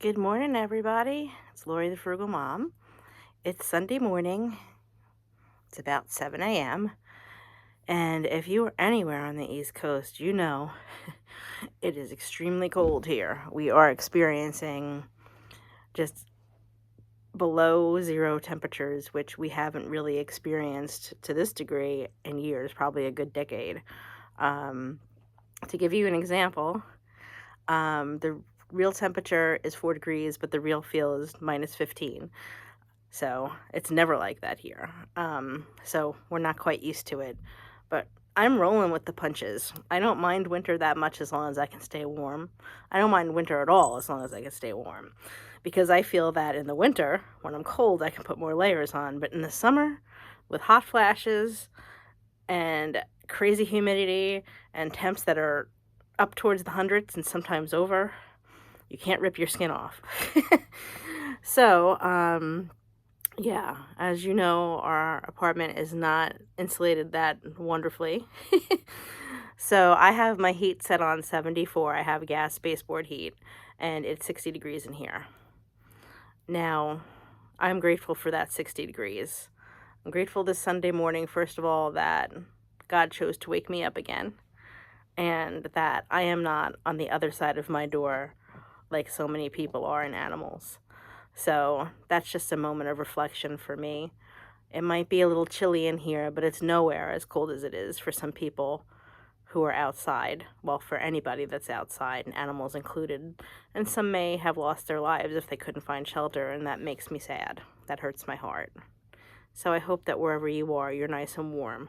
Good morning, everybody. It's Lori the Frugal Mom. It's Sunday morning. It's about 7 a.m. And if you are anywhere on the East Coast, you know it is extremely cold here. We are experiencing just below zero temperatures, which we haven't really experienced to this degree in years, probably a good decade. To give you an example, the real temperature is 4 degrees, but the real feel is minus 15. So it's never like that here. So we're not quite used to it. But I'm rolling with the punches. I don't mind winter that much as long as I can stay warm. I don't mind winter at all as long as I can stay warm. Because I feel that in the winter, when I'm cold, I can put more layers on. But in the summer, with hot flashes and crazy humidity and temps that are up towards the hundreds and sometimes over, you can't rip your skin off. So, yeah, as you know, our apartment is not insulated that wonderfully. So I have my heat set on 74. I have gas baseboard heat, and it's 60 degrees in here. Now, I'm grateful for that 60 degrees. I'm grateful this Sunday morning, first of all, that God chose to wake me up again, and that I am not on the other side of my door like so many people are in animals. So that's just a moment of reflection for me. It might be a little chilly in here, but it's nowhere as cold as it is for some people who are outside. Well, for anybody that's outside, and animals included. And some may have lost their lives if they couldn't find shelter, and that makes me sad. That hurts my heart. So I hope that wherever you are, you're nice and warm.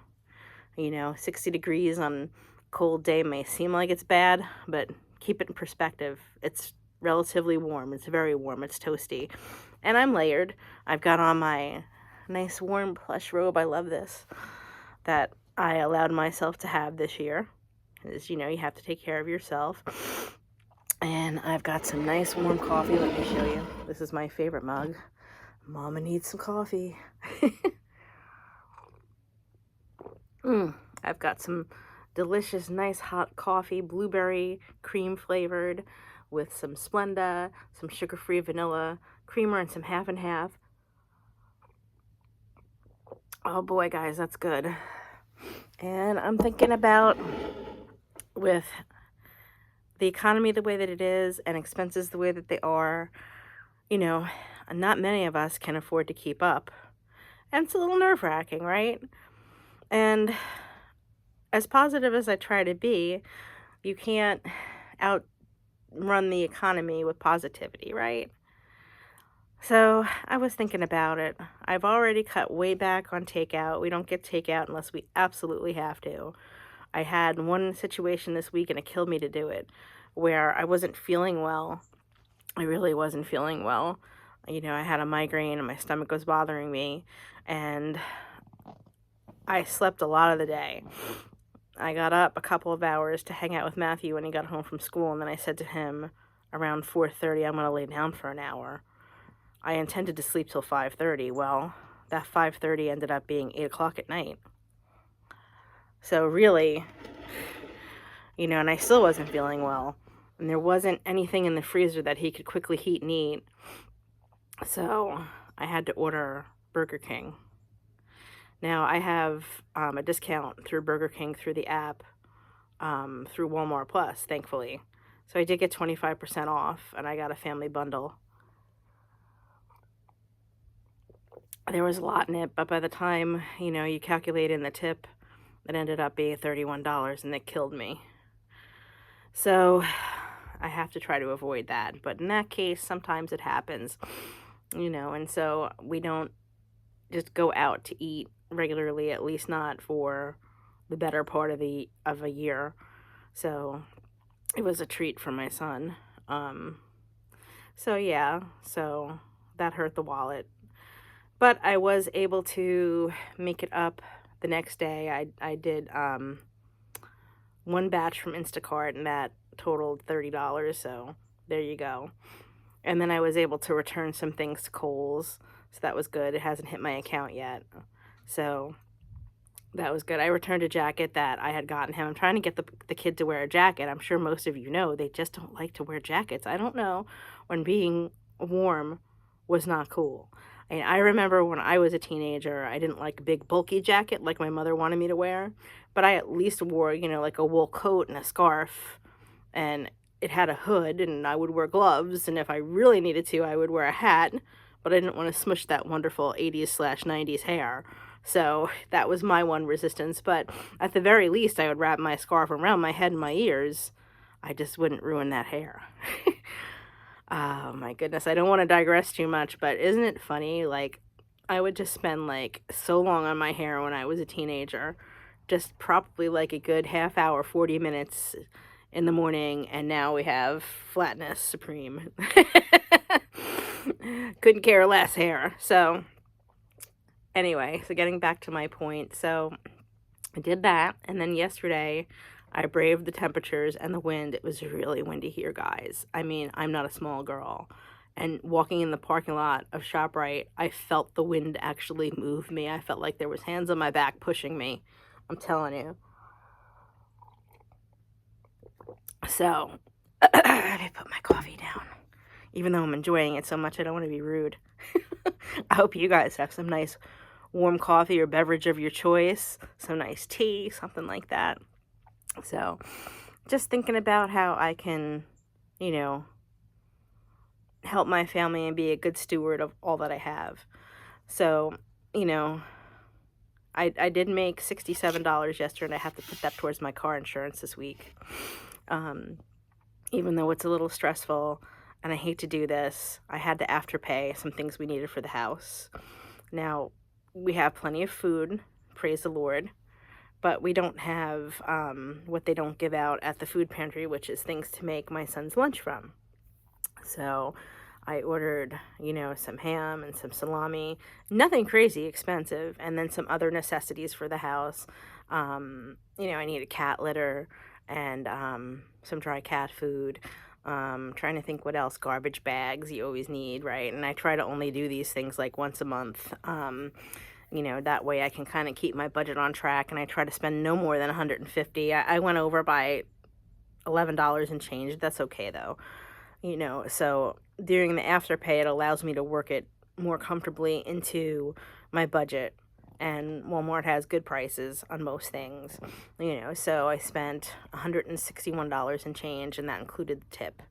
60 degrees on a cold day may seem like it's bad, but keep it in perspective. It's relatively warm. It's very warm. It's toasty. And I'm layered. I've got on my nice warm plush robe. I love this. That I allowed myself to have this year. Because, you have to take care of yourself. And I've got some nice warm coffee. Let me show you. This is my favorite mug. Mama needs some coffee. I've got some delicious, nice hot coffee, blueberry cream flavored, with some Splenda, some sugar-free vanilla creamer, and some half and half. Oh boy, guys, that's good. And I'm thinking about, with the economy the way that it is and expenses the way that they are, not many of us can afford to keep up. And it's a little nerve-wracking, right? And as positive as I try to be, you can't outrun the economy with positivity, right? So I was thinking about it. I've already cut way back on takeout. We don't get takeout unless we absolutely have to. I had one situation this week, and it killed me to do it, where I wasn't feeling well. I really wasn't feeling well. I had a migraine and my stomach was bothering me, and I slept a lot of the day. I got up a couple of hours to hang out with Matthew when he got home from school, and then I said to him around 4:30, I'm going to lay down for an hour. I intended to sleep till 5:30. Well, that 5:30 ended up being 8 o'clock at night. So really, and I still wasn't feeling well. And there wasn't anything in the freezer that he could quickly heat and eat. So I had to order Burger King. Now, I have a discount through Burger King through the app, through Walmart Plus, thankfully. So I did get 25% off, and I got a family bundle. There was a lot in it, but by the time, you calculate in the tip, it ended up being $31, and it killed me. So I have to try to avoid that. But in that case, sometimes it happens, and so we don't just go out to eat regularly, at least not for the better part of a year. So it was a treat for my son. So yeah, so that hurt the wallet. But I was able to make it up the next day. I did one batch from Instacart, and that totaled $30, so there you go. And then I was able to return some things to Kohl's, so that was good. It hasn't hit my account yet. So That was good. I returned a jacket that I had gotten him. I'm trying to get the kid to wear a jacket. I'm sure most of you know they just don't like to wear jackets. I don't know when being warm was not cool. And I remember when I was a teenager, I didn't like a big bulky jacket like my mother wanted me to wear, but I at least wore, like a wool coat and a scarf, and it had a hood, and I would wear gloves, and if I really needed to, I would wear a hat, but I didn't want to smush that wonderful 80s/90s hair. So that was my one resistance. But at the very least, I would wrap my scarf around my head and my ears. I just wouldn't ruin that hair. Oh my goodness. I don't want to digress too much, but isn't it funny? Like, I would just spend like so long on my hair when I was a teenager, just probably like a good half hour, 40 minutes in the morning, and now we have flatness supreme. Couldn't care less hair. So, anyway, so getting back to my point. So, I did that, and then yesterday I braved the temperatures and the wind. It was really windy here, guys. I mean, I'm not a small girl. And walking in the parking lot of ShopRite, I felt the wind actually move me. I felt like there was hands on my back pushing me. I'm telling you. So, let me put my coffee down. Even though I'm enjoying it so much, I don't want to be rude. I hope you guys have some nice warm coffee or beverage of your choice, some nice tea, something like that. So, just thinking about how I can, help my family and be a good steward of all that I have. So, you know, I did make $67 yesterday, and I have to put that towards my car insurance this week. Even though it's a little stressful, and I hate to do this, I had to afterpay some things we needed for the house. Now, we have plenty of food, praise the Lord, but we don't have what they don't give out at the food pantry, which is things to make my son's lunch from. So I ordered, some ham and some salami, nothing crazy expensive, and then some other necessities for the house. I need a cat litter and some dry cat food. Trying to think what else. Garbage bags you always need, right? And I try to only do these things like once a month. That way I can kind of keep my budget on track, and I try to spend no more than $150. I went over by $11 and change. That's okay though. So during the afterpay, it allows me to work it more comfortably into my budget. And Walmart has good prices on most things, so I spent $161 and change, and that included the tip.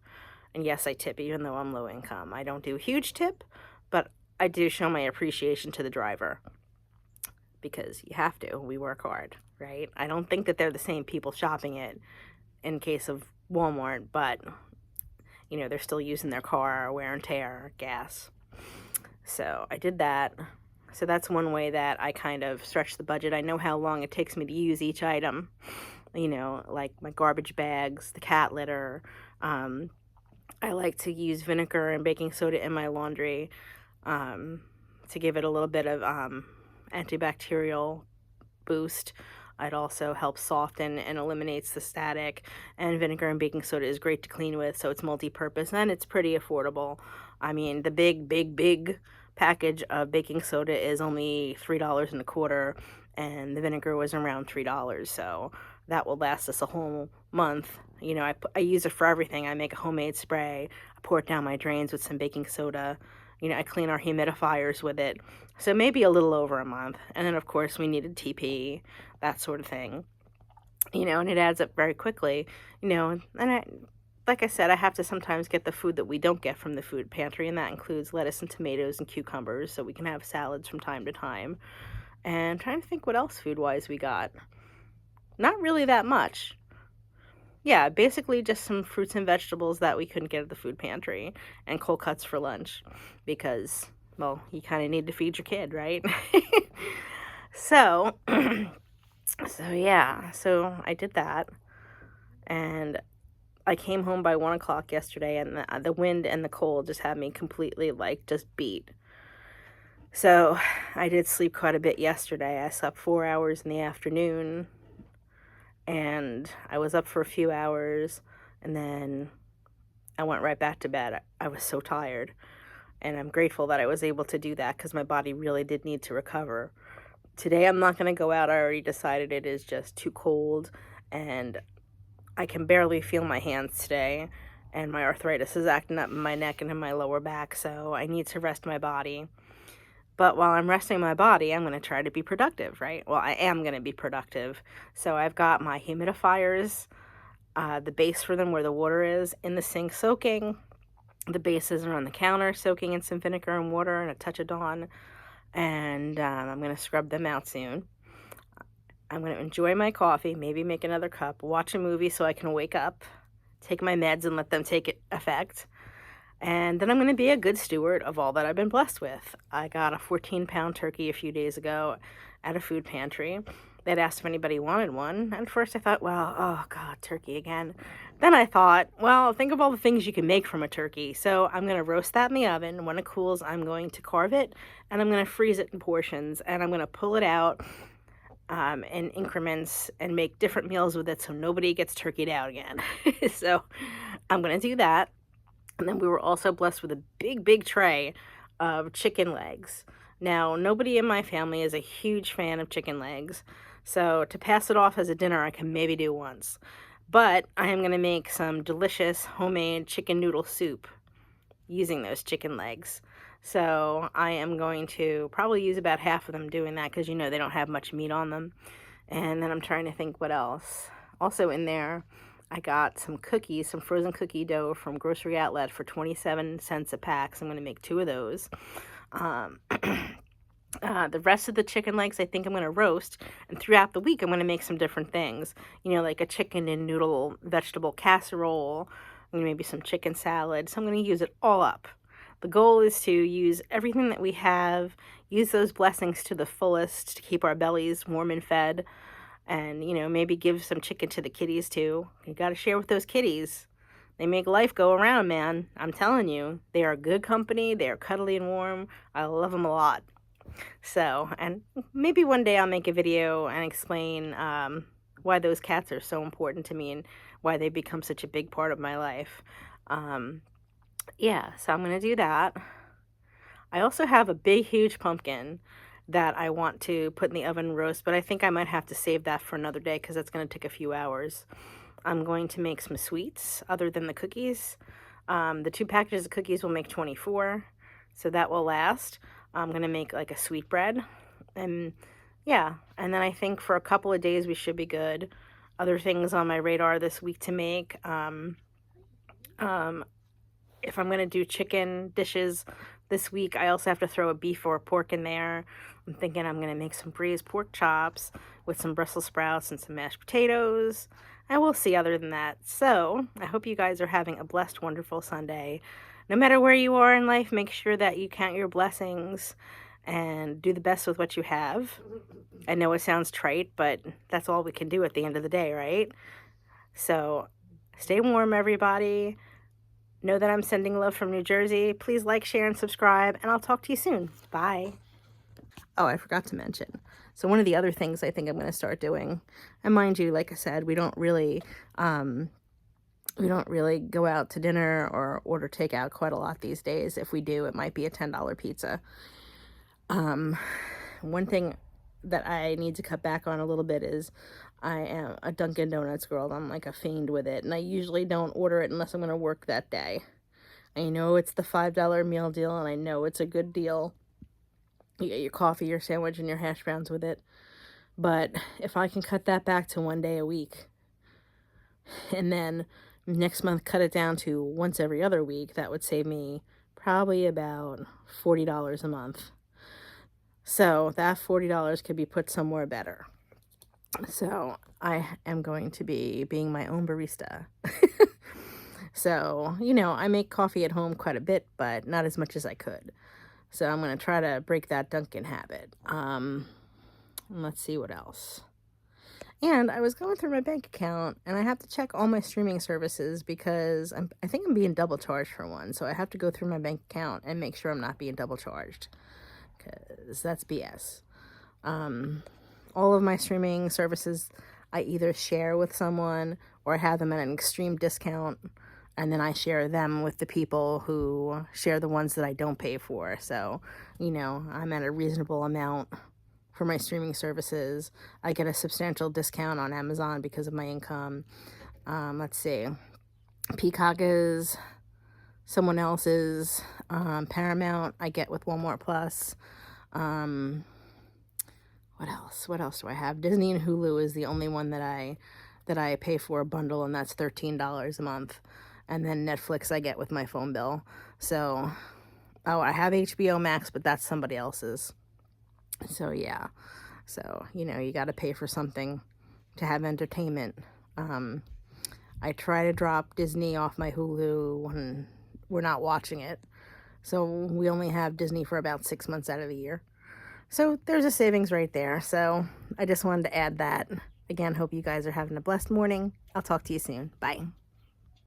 And yes, I tip even though I'm low income. I don't do a huge tip, but I do show my appreciation to the driver, because you have to. We work hard, right? I don't think that they're the same people shopping it in case of Walmart, but they're still using their car, wear and tear, gas. So I did that. So that's one way that I kind of stretch the budget. I know how long it takes me to use each item, like my garbage bags, the cat litter. I like to use vinegar and baking soda in my laundry to give it a little bit of antibacterial boost. It also helps soften and eliminates the static, and vinegar and baking soda is great to clean with, so it's multi-purpose, and it's pretty affordable. I mean, the big package of baking soda is only $3.25, and the vinegar was around $3, so that will last us a whole month. I use it for everything. I make a homemade spray, I pour it down my drains with some baking soda. I clean our humidifiers with it. So maybe a little over a month. And then, of course, we needed TP, that sort of thing. And it adds up very quickly. And like I said, I have to sometimes get the food that we don't get from the food pantry, and that includes lettuce and tomatoes and cucumbers, so we can have salads from time to time. And I'm trying to think what else food-wise we got. Not really that much. Yeah, basically just some fruits and vegetables that we couldn't get at the food pantry, and cold cuts for lunch, because, well, you kind of need to feed your kid, right? So, so I did that, and I came home by 1 o'clock yesterday, and the wind and the cold just had me completely, just beat. So I did sleep quite a bit yesterday. I slept 4 hours in the afternoon, and I was up for a few hours, and then I went right back to bed. I was so tired, and I'm grateful that I was able to do that, because my body really did need to recover. Today I'm not going to go out. I already decided it is just too cold, and I can barely feel my hands today, and my arthritis is acting up in my neck and in my lower back, so I need to rest my body. But while I'm resting my body, I'm going to try to be productive, right? Well, I am going to be productive. So I've got my humidifiers, the base for them where the water is, in the sink soaking. The bases are on the counter soaking in some vinegar and water and a touch of Dawn. And I'm going to scrub them out soon. I'm going to enjoy my coffee, maybe make another cup, watch a movie so I can wake up, take my meds and let them take effect. And then I'm going to be a good steward of all that I've been blessed with. I got a 14-pound turkey a few days ago at a food pantry. They'd asked if anybody wanted one. At first I thought, well, oh God, turkey again. Then I thought, well, think of all the things you can make from a turkey. So I'm going to roast that in the oven. When it cools, I'm going to carve it, and I'm going to freeze it in portions, and I'm going to pull it out in increments and make different meals with it so nobody gets turkeyed out again. So I'm going to do that. And then we were also blessed with a big tray of chicken legs. Now, nobody in my family is a huge fan of chicken legs, so to pass it off as a dinner, I can maybe do once. But I am going to make some delicious homemade chicken noodle soup using those chicken legs. So I am going to probably use about half of them doing that because, they don't have much meat on them. And then I'm trying to think what else. Also in there, I got some cookies, some frozen cookie dough from Grocery Outlet for 27 cents a pack. So I'm going to make 2 of those. The rest of the chicken legs I think I'm going to roast, and throughout the week I'm going to make some different things, like a chicken and noodle vegetable casserole, and maybe some chicken salad. So I'm going to use it all up. The goal is to use everything that we have, use those blessings to the fullest to keep our bellies warm and fed, and maybe give some chicken to the kitties too. You got to share with those kitties. They make life go around, man. I'm telling you, they are good company. They are cuddly and warm. I love them a lot. So, and maybe one day I'll make a video and explain why those cats are so important to me and why they become such a big part of my life. Yeah, so I'm going to do that. I also have a big, huge pumpkin that I want to put in the oven and roast, but I think I might have to save that for another day because that's going to take a few hours. I'm going to make some sweets other than the cookies. The 2 packages of cookies will make 24, so that will last. I'm going to make like a sweetbread, and yeah, and then I think for a couple of days we should be good. Other things on my radar this week to make, if I'm going to do chicken dishes this week, I also have to throw a beef or a pork in there. I'm thinking I'm going to make some braised pork chops with some Brussels sprouts and some mashed potatoes, and we'll see other than that. So I hope you guys are having a blessed, wonderful Sunday. No matter where you are in life, make sure that you count your blessings and do the best with what you have. I know it sounds trite, but that's all we can do at the end of the day, right? So stay warm, everybody. Know that I'm sending love from New Jersey. Please like, share, and subscribe, and I'll talk to you soon. Bye. Oh, I forgot to mention. So one of the other things I think I'm going to start doing, and mind you, like I said, we don't really go out to dinner or order takeout quite a lot these days. If we do, it might be a $10 pizza. One thing that I need to cut back on a little bit is I am a Dunkin' Donuts girl. I'm like a fiend with it, and I usually don't order it unless I'm going to work that day. I know it's the $5 meal deal, and I know it's a good deal. You get your coffee, your sandwich, and your hash browns with it. But if I can cut that back to 1 day a week, and then next month cut it down to once every other week, that would save me probably about $40 a month. So that $40 could be put somewhere better. So I am going to be being my own barista. So, I make coffee at home quite a bit, but not as much as I could. So I'm going to try to break that Dunkin' habit. Let's see what else. And I was going through my bank account, and I have to check all my streaming services because I think I'm being double charged for one. So I have to go through my bank account and make sure I'm not being double charged, because that's BS. All of my streaming services, I either share with someone or I have them at an extreme discount, and then I share them with the people who share the ones that I don't pay for. So, I'm at a reasonable amount for my streaming services. I get a substantial discount on Amazon because of my income. Let's see. Peacock is someone else's. Paramount I get with Walmart Plus. What else? What else do I have? Disney and Hulu is the only one that I pay for a bundle, and that's $13 a month. And then Netflix I get with my phone bill. So, oh, I have HBO Max, but that's somebody else's. So yeah. So, you know, you got to pay for something to have entertainment. I try to drop Disney off my Hulu when we're not watching it. So we only have Disney for about 6 months out of the year. So there's a savings right there. So I just wanted to add that. Again, hope you guys are having a blessed morning. I'll talk to you soon. Bye.